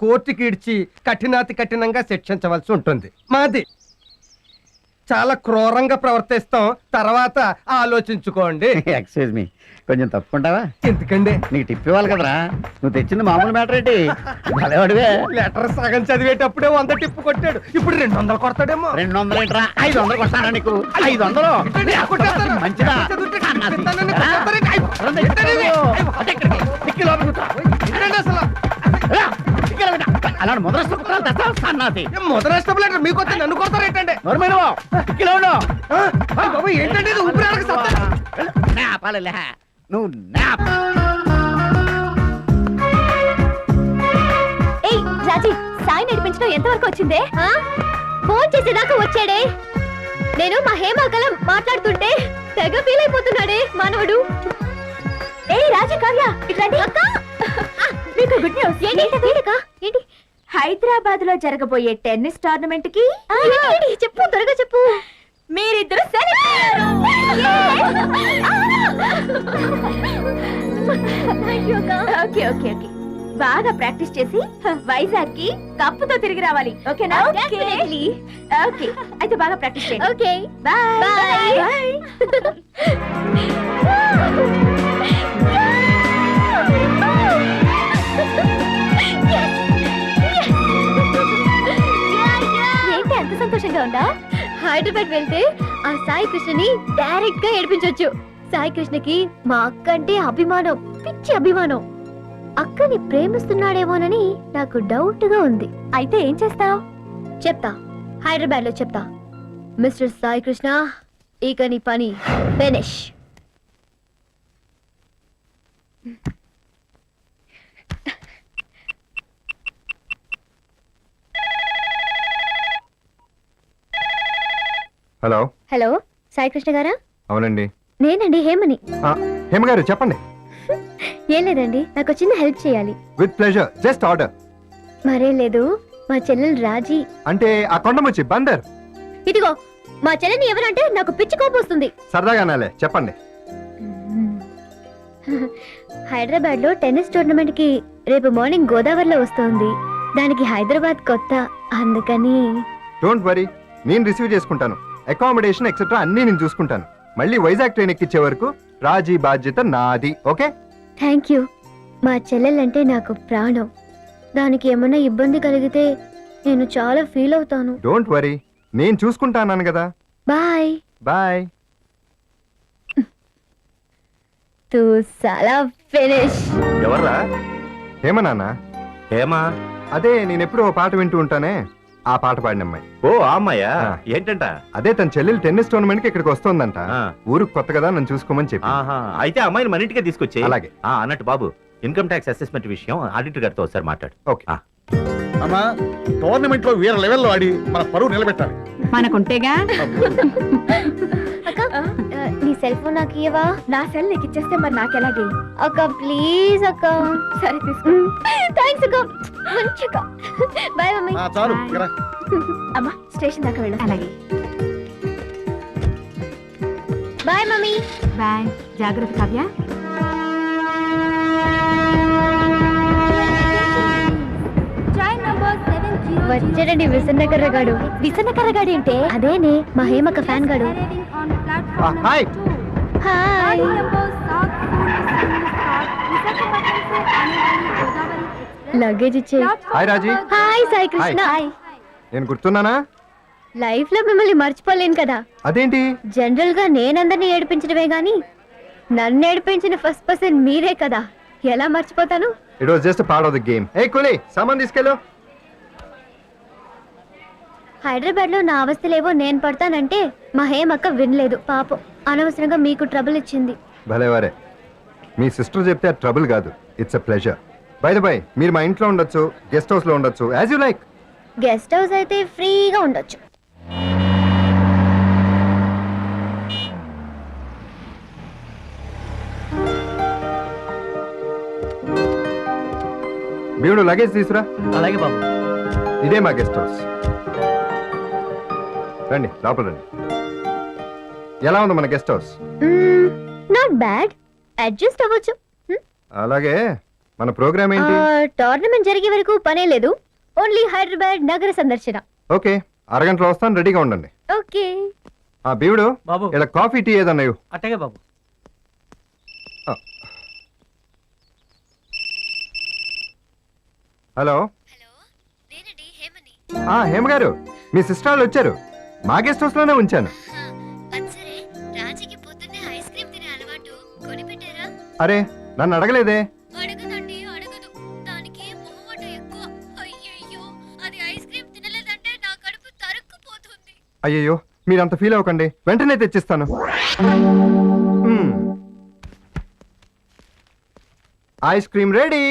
కోర్టుకి ఇడ్చి కఠినాతి కఠినంగా శిక్షించవలసి ఉంటుంది. మాది చాలా క్రూరంగా ప్రవర్తిస్తాం, తర్వాత ఆలోచించుకోండి. ఎక్స్క్యూజ్ మీ, కొంచెం తప్పుకుంటావా? ఎందుకండి? నీకు టిప్ ఇవ్వాలి కదరా, నువ్వు తెచ్చింది మామూలు మ్యాటర్ ఏంటి? భలేవాడివే. లెటర్ సగం చదివేటప్పుడే 100 టిప్పు కొట్టాడు, ఇప్పుడు 200 కొడతాడేమో. 200 ఏంట్రా, 500 కొట్టానా నీకు? 500 మంచిదా? అలాంటి ముద్రస్తున్నది మొదలష్టం లెటర్ మీకు వస్తే నన్ను కొడతారేంటండి? ఏంటంటే ఊపిరి నువ్వు రాజీ, సాయి నడిపించడం ఎంతవరకు వచ్చిందే? ఫోన్ చేసేదాకా వచ్చాడే. నేను మా హేమాకలం మాట్లాడుతుంటే తెగ ఫీల్ అయిపోతున్నాడే మానవుడు. రాజీ, కావ్య ఇట్లాంటి అక్క, మీకు గుడ్ న్యూస్. ఏంటి? హైదరాబాద్ లో జరగబోయే టెన్నిస్ టోర్నమెంట్ కి చెప్పు, త్వరగా చెప్పు. మీరిద్దరు ఓకే ఓకే ఓకే, బాగా ప్రాక్టీస్ చేసి వైజాగ్ కి కప్పుతో తిరిగి రావాలి. ఓకేనా? ఓకే, అయితే బాగా ప్రాక్టీస్ చేయండి. Okay, bye. ఏంటి అంత సంతోషంగా ఉందా? హైదరాబాద్ వెళ్తే ఆ సాయి కృష్ణని డైరెక్ట్ గా ఏడిపించొచ్చు. సాయి కృష్ణకి మా అక్క అంటే అభిమానం, పిచ్చి అభిమానం. అక్కని ప్రేమిస్తున్నాడేమోనని నాకు డౌట్ గా ఉంది. అయితే ఏం చేస్తావ్? చెప్తా, హైదరాబాద్ లో చెప్తా. మిస్టర్ సాయి కృష్ణ, ఇక నీ పని finish. Hello hello, Sai Krishna గారా? అవునండి, నేనండి హేమని. హేమ గారు చెప్పండి. ఏం లేదండి, నాకు చిన్న హెల్ప్ చేయాలి. With pleasure, just order. మరేం లేదు, మా చెల్లెలు రాజీ. అంటే ఆ కొండముచ్చి బందర్. ఇదిగో, మా చెల్లెని ఎవరంటే నాకు పిచ్చి కోపం వస్తుంది. సరదాగా అనాలే, చెప్పండి. హైదరాబాద్ లో టెన్నిస్ టోర్నమెంట్ కి రేపు మార్నింగ్ గోదావరిలో వస్తుంది. దానికి హైదరాబాద్ కొత్త, అందుకని. డోంట్ వరీ, నేను రిసీవ్ చేసుకుంటాను. అకామిడేషన్ ఎక్సెట్రా అన్ని నేను చూసుకుంటాను. మళ్ళీ వైజాగ్ ట్రైన్ ఎక్కించే వరకు రాజీ బాధ్యత నాది. ఓకే? Thank you. మా చెల్లెలంటే నాకు ప్రాణం. దానికి ఏమన్నా ఇబ్బంది కలిగితే నేను చాలా ఫీల్ అవుతాను. డోంట్ వరీ, నేను చూసుకుంటాను కదా. Bye bye. తూ సాలా ఫినిష్. ఎవర్రా? హేమ నాన్న. హేమా? అదే, నేను ఎప్పుడు ఓ పాట వింటూ ఉంటానే, ఆ పాట పాడిన అమ్మాయి. ఓ అమ్మాయా? ఏంటంట? అదే, తన చెల్లెలు టెన్నిస్ టోర్నమెంట్ కి ఇక్కడికి వస్తుందంట. ఊరుకు కొత్త కదా, నన్ను చూసుకోమని చెప్పి. అయితే అమ్మాయిని మన ఇంటికే తీసుకొచ్చి. అలాగే. అన్నట్టు బాబు, ఇన్కమ్ ట్యాక్స్ అసెస్మెంట్ విషయం ఆడిటర్ గారితో ఒకసారి మాట్లాడు. ఓకే. అమ్మా, టోర్నమెంట్ లో వేరే లెవెల్లో ఆడి మన పరువు నిలబెట్టాలి. మనకుంటేగా. అక్క, నీ సెల్ ఫోన్ నాకు ఇవ్వవా? నా సెల్ నీకు ఇచ్చేస్తే మరి నాకెలాగే? అక్క ప్లీజ్ అక్క. సరే తీసుకో. థ్యాంక్స్ అక్క, మంచిగా. Bye mummy. చాలు. అమ్మా, స్టేషన్ దాకా వెళ్ళు. అలాగే. Bye mummy. బాయ్, జాగ్రత్త కావ్య. వచ్చాడండి విసన్నకర్రగాడు. విసన్నకర్రగాడు ఏంటే? అదేనే మా హేమక్క ఫ్యాన్ గాడు. హాయ్. హాయ్. లగేజ్ ఇచ్చే. హాయ్ రాజీ. హాయ్ సాయి కృష్ణ. నేను గుర్తున్నానా? లైఫ్ లో మిమ్మల్ని మర్చిపోలేను కదా. అదేంటి? జనరల్ గా నేనందరినీ ఏడిపించడమే గాని నన్ను ఏడిపించిన ఫస్ట్ పర్సన్ మీరే కదా, ఎలా మర్చిపోతాను? It was just part of the game. ఏ కూలీ, సామాన్ తీసుకెళ్ళు. హైదరాబాద్ లో నా అవస్థలేవో నేను పడతానంటే మా హేమక్క వినలేదు. పాపం, అనవసరంగా మీకు ట్రబుల్ ఇచ్చింది. భలేవారే, మీ సిస్టర్ చెప్తే ట్రబుల్ కాదు, it's a pleasure. By the by, మీరు మా ఇంట్లో ఉండొచ్చు, గెస్ట్ హౌస్ లో ఉండొచ్చు, as you like. Guest house అయితే ఫ్రీగా ఉండొచ్చు. భీముడు లగేజ్ తీసురా. అలాగే బాబు. ఇదే మా గెస్ట్ హౌస్. రండి, లోపల రండి. ఎలా ఉంది మన guest house? Not bad, adjust అవ్వచ్చు. అలాగే, మన ప్రోగ్రామ్ ఏంటి? టోర్నమెంట్ జరిగే వరకు పనే లేదు. ఓన్లీ హైదరాబాద్ నగర సందర్శన. ఓకే, అరగంటలో వస్తాను, రెడీగా ఉండండి. ఓకే. ఆ బీవుడు బాబు. ఇలా కాఫీ టీ ఏదన్నాయు. అట్టగే బాబు. హలో. హలో, నేనండి హేమని. హేమ గారు, మీ సిస్టర్ వాళ్ళు వచ్చారు. మా గెస్ట్ హౌస్ లోనే ఉంచాను. సరే, రాజీకి పొద్దున్నే ఐస్ క్రీమ్ తినే అలవాటు కొనిపెట్టారా? అరే, నన్ను అడగలేదే. అడగదండి, అడగదు. దానికి మొహమాట ఎక్కువ. అయ్యయ్యో, అది ఐస్ క్రీమ్ తినలేదంటే నా కడుపు తరుక్కుపోతుంది. అయ్యయ్యో, మీరంత ఫీల్ అవ్వకండి, వెంటనే తెచ్చిస్తాను. Ice cream ready.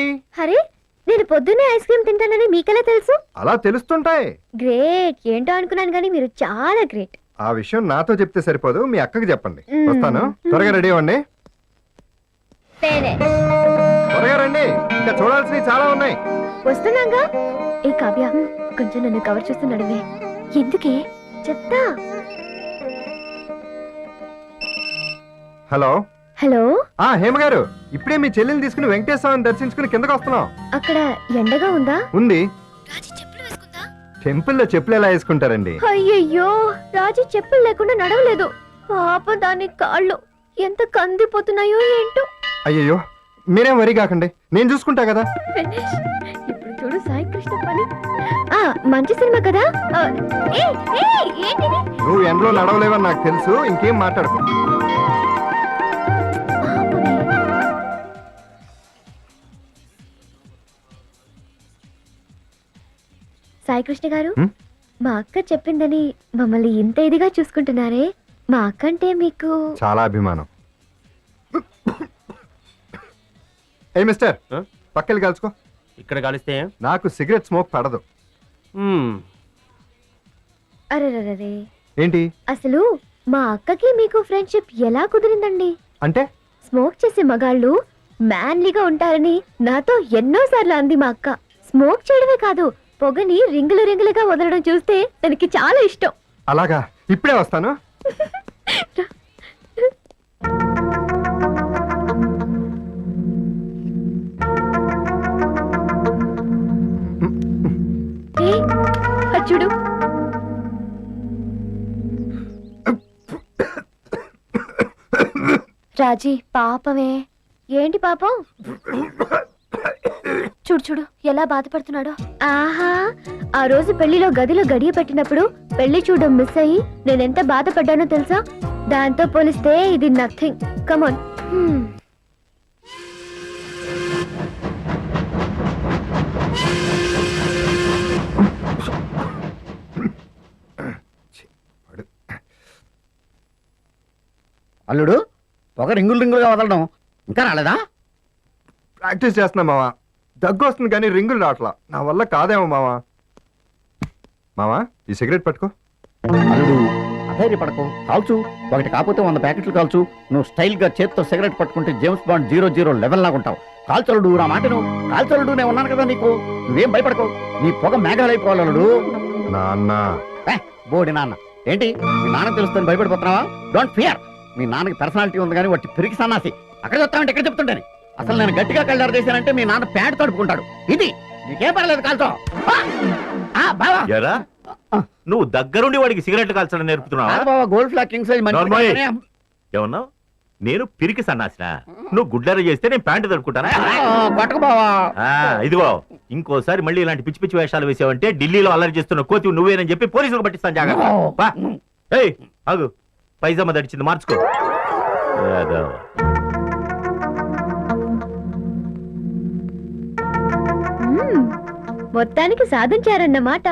అరే, నేను పొద్దున్నే ఐస్ క్రీమ్ తింటానని మీకెలా తెలుసు? అలా తెలుస్తుంటాయి. గ్రేట్. ఏంటో అనుకున్నాను కానీ మీరు చాలా గ్రేట్. ఆ విషయం నాతో చెప్తే సరిపోదు, మీ అక్కకి చెప్పండి. మ్మ్. వస్తాను, త్వరగా రెడీ అవ్వండి. త్వరగా రండి, ఇంకా చూడాల్సినవి చాలా ఉన్నాయి. వస్తున్నాగా. ఏ కావ్య, కొంచెం నన్ను కవర్ చేస్తున్నాడువే. ఎందుకే చెప్తా. హలో. హలో, హేమ గారు, ఇప్పుడే మీ చెల్లెల్ని తీసుకుని వెంకటేశ్వరాన్ని దర్శించుకుని కిందకు వస్తున్నాం. అక్కడ ఎండగా ఉందా? ఉంది. రాజీ చెప్పులు వేసుకుందా? టెంపుల్లో చెప్పులు ఎలా వేసుకుంటారండి? అయ్యయ్యో, రాజీ చెప్పులు లేకుండా నడవలేదు. పాప దాని కాళ్ళు ఎంత కందిపోతున్నాయో ఏంటో. అయ్యయ్యో, మీరేం వరి కాకండి, నేను చూసుకుంటా కదా. ఫినిష్. ఇప్పుడు చూడు సాయి కృష్ణ పని. మంచి సినిమా కదా. ఏంటిది? నువ్వు ఎండలో నడవలేవని నాకు తెలుసు, ఇంకేం మాట్లాడుకో. సాయి కృష్ణ గారు, హ్మ్? మా అక్క చెప్పిందని మమ్మల్ని ఇంత ఇదిగా చూసుకుంటున్నారే. మా అక్క అంటే మీకు చాలా అభిమానం. ఏ మిస్టర్, పక్కకి కలుసుకో. ఇక్కడ కలిస్తే నాకు సిగరెట్ స్మోక్ పడదు. అరెరే, ఏంటి అసలు మా అక్కకి మీకు ఫ్రెండ్షిప్ ఎలా కుదిరిందండి? అంటే? స్మోక్ చేసే మగాళ్ళు మ్యాన్లీగా ఉంటారని నాతో ఎన్నోసార్లు అంది మా అక్క. స్మోక్ చేయడమే కాదు, పొగని రింగులు రింగులుగా వదలడం చూస్తే తనకి చాలా ఇష్టం. అలాగా, ఇప్పుడే వస్తాను. ఏ, అది చూడు. రాజీ పాపమే. ఏంటి పాపం? చూడు చూడు ఎలా బాధపడుతున్నాడో. ఆహా, ఆ రోజు పెళ్లిలో గదిలో గడియ పెట్టినప్పుడు పెళ్లి చూడడం మిస్ అయ్యి నేనెంత బాధపడ్డానో తెలుసా? దాంతో పోలిస్తే ఇది నథింగ్. కమాన్. అల్లుడు, పొగ రింగులు రింగులుగా వదలడం ఇంకా రాలేదా? ప్రాక్టీస్ చేస్తున్నా మావా. దగ్గు వస్తుంది కానీ రింగులు రావట్లా. నా వల్ల కాదేమో మావా. మావా, ఈ సిగరెట్ పట్టుకో. అల్లుడు, అధైర్యపడకు, కాల్చు. ఒకటి కాకపోతే 100 ప్యాకెట్లు కాల్చు. నువ్వు స్టైల్ గా చేత్తో సిగరెట్ పట్టుకుంటే జేమ్స్ బాండ్ 00 లెవెల్ లాగా ఉంటావు. కాల్చలుడు, నా మాట నువ్వు కాల్చలుడు. నేను ఉన్నాను కదా నీకు, నువ్వేం భయపడకు. నీ పొగ మేఘాలైపోవాలి అల్లుడు. నాన్న. బోడి నాన్న ఏంటి? మీ నాన్నకు తెలుస్తుంది భయపడిపోతున్నావా? Don't fear. మీ నాన్నకి పర్సనాలిటీ ఉంది కానీ వాటి పిరికి సన్నాసి. అక్కడ చెప్తామంటే ఎక్కడ చెప్తుంటాను. అసలు నేను గట్టిగా కళ్ళారు చేశానంటే మీ నాన్న ప్యాంట్ తడుపుకుంటాడు. ఇది నీకేం పర్లేదు, కాల్చో. బావా, ఎరా నువ్వు దగ్గరుండి వాడికి సిగరెట్ కాల్చడం నేర్పుతున్నావా? బావా, gold flag king size normal. ఏమన్నావు? నేను పిరికి సన్నాసినా? నువ్వు గుడ్లర చేస్తే నేను ప్యాంటు తడుపుకుంటానా? కొట్టకు బావా. ఇదిగో, ఇంకోసారి మళ్ళీ ఇలాంటి పిచ్చి పిచ్చి వేషాలు వేసావంటే ఢిల్లీలో అల్లరి చేస్తున్న కోతి నువ్వేనని చెప్పి పోలీసులకు పట్టిస్తాను. జాగ్రత్త. ఏయ్ ఆగు, పైజామా దడిచింది, మార్చుకో. మొత్తానికి సాధించారన్నమాట.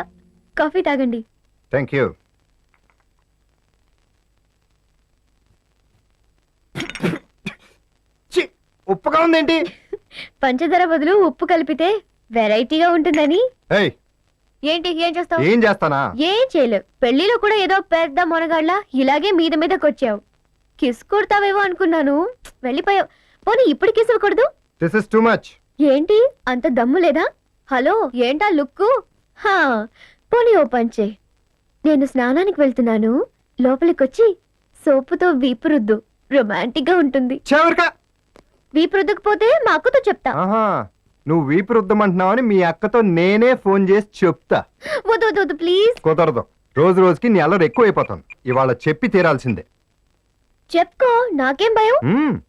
కాఫీ తాగండి. Thank you. ఉప్పుగా ఉందేంటి? పంచదార బదులు ఉప్పు కలిపితే వెరైటీగా ఉంటుందని. ఏయ్, ఏంటి ఏం చేస్తావు? ఏం చేస్తానా? ఏం చేయలేవు. పెళ్లిలో కూడా ఏదో పెద్ద మొనగాళ్ళ ఇలాగే మీదకొచ్చావు. కిస్ కొడతావేమో అనుకున్నాను, వెళ్ళిపోయావు. పోనీ ఇప్పుడు కిస్ ఇవ్వకూడదు? This is too much. ఏంటి అంత దమ్ము లేదా? హలో, ఏంటా లుక్కు? పోనీ ఓ పంచే. నేను స్నానానికి వెళ్తున్నాను, లోపలికొచ్చి సోపుతో వీపు రుద్దు. రొమాంటిక్ గా ఉంటుంది. చెవరికా. వీపు రుద్దకపోతే మా అక్కతో చెప్తా. నువ్వు వీపు రుద్దమంటున్నావని మీ అక్కతో నేనే ఫోన్ చేసి చెప్తా. వద్దు వద్దు వద్దు ప్లీజ్. కుదరదు. రోజు రోజుకి నీ అల్లరి ఎక్కువైపోతుంది. ఇవాళ చెప్పి తీరాల్సిందే. చెప్పుకో, నాకేం భయం. మ్మ్.